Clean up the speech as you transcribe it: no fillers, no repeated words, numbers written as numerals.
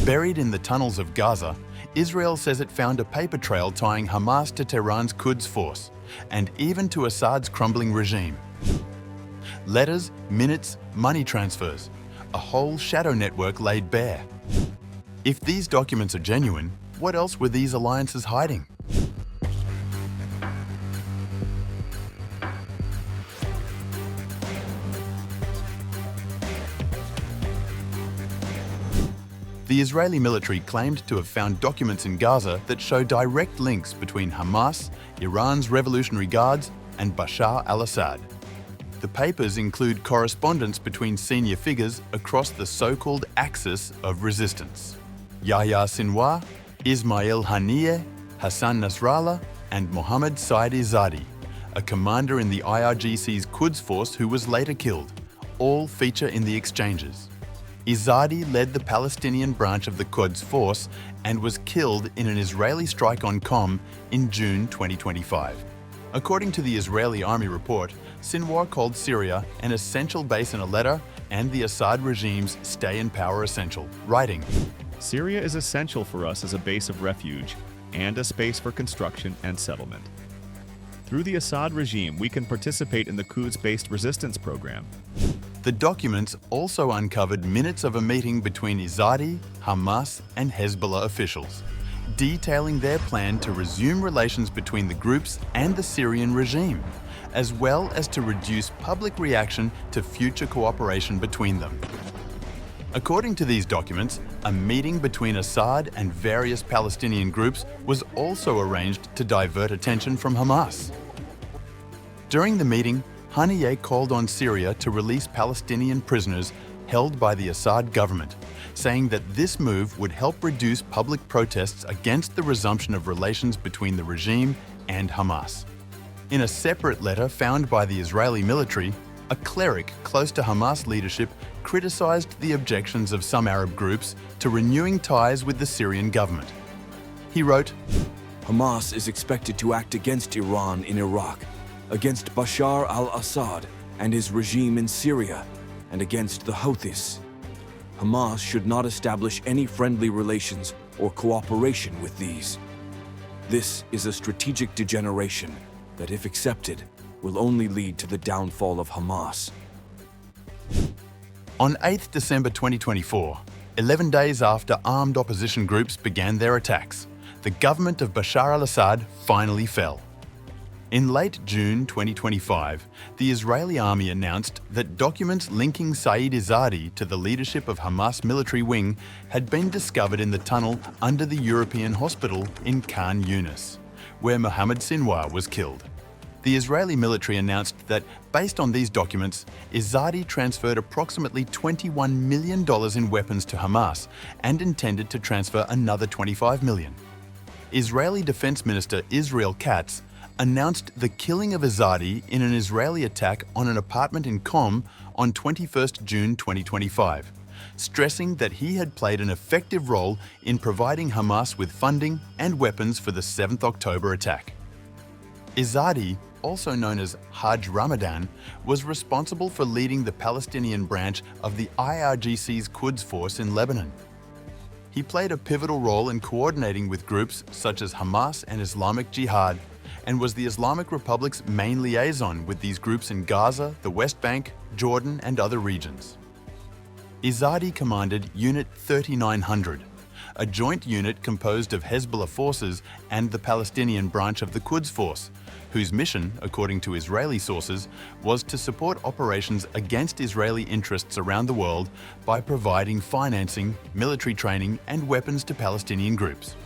Buried in the tunnels of Gaza, Israel says it found a paper trail tying Hamas to Tehran's Quds Force, and even to Assad's crumbling regime. Letters, minutes, money transfers, a whole shadow network laid bare. If these documents are genuine, what else were these alliances hiding? The Israeli military claimed to have found documents in Gaza that show direct links between Hamas, Iran's Revolutionary Guards, and Bashar al-Assad. The papers include correspondence between senior figures across the so-called axis of resistance: Yahya Sinwar, Ismail Haniyeh, Hassan Nasrallah, and Mohammad Saeed Izadi, a commander in the IRGC's Quds Force who was later killed. All feature in the exchanges. Izadi led the Palestinian branch of the Quds Force and was killed in an Israeli strike on Qom in June 2025. According to the Israeli army report, Sinwar called Syria an essential base in a letter and the Assad regime's stay in power essential, writing, "Syria is essential for us as a base of refuge and a space for construction and settlement. Through the Assad regime, we can participate in the Quds-based resistance program." The documents also uncovered minutes of a meeting between Izadi, Hamas, and Hezbollah officials, detailing their plan to resume relations between the groups and the Syrian regime, as well as to reduce public reaction to future cooperation between them. According to these documents, a meeting between Assad and various Palestinian groups was also arranged to divert attention from Hamas. During the meeting, Haniyeh called on Syria to release Palestinian prisoners held by the Assad government, saying that this move would help reduce public protests against the resumption of relations between the regime and Hamas. In a separate letter found by the Israeli military, a cleric close to Hamas leadership criticized the objections of some Arab groups to renewing ties with the Syrian government. He wrote, "Hamas is expected to act against Iran in Iraq, against Bashar al-Assad and his regime in Syria, and against the Houthis. Hamas should not establish any friendly relations or cooperation with these. This is a strategic degeneration that, if accepted, will only lead to the downfall of Hamas." On 8 December 2024, 11 days after armed opposition groups began their attacks, the government of Bashar al-Assad finally fell. In late June 2025, the Israeli army announced that documents linking Saeed Izadi to the leadership of Hamas military wing had been discovered in the tunnel under the European hospital in Khan Yunis, where Mohammad Sinwar was killed. The Israeli military announced that, based on these documents, Izadi transferred approximately $21 million in weapons to Hamas and intended to transfer another $25 million. Israeli Defense Minister Israel Katz announced the killing of Izadi in an Israeli attack on an apartment in Qom on 21 June 2025, stressing that he had played an effective role in providing Hamas with funding and weapons for the 7th October attack. Izadi, also known as Hajj Ramadan, was responsible for leading the Palestinian branch of the IRGC's Quds Force in Lebanon. He played a pivotal role in coordinating with groups such as Hamas and Islamic Jihad, and was the Islamic Republic's main liaison with these groups in Gaza, the West Bank, Jordan, and other regions. Izadi commanded Unit 3900, a joint unit composed of Hezbollah forces and the Palestinian branch of the Quds Force, whose mission, according to Israeli sources, was to support operations against Israeli interests around the world by providing financing, military training, and weapons to Palestinian groups.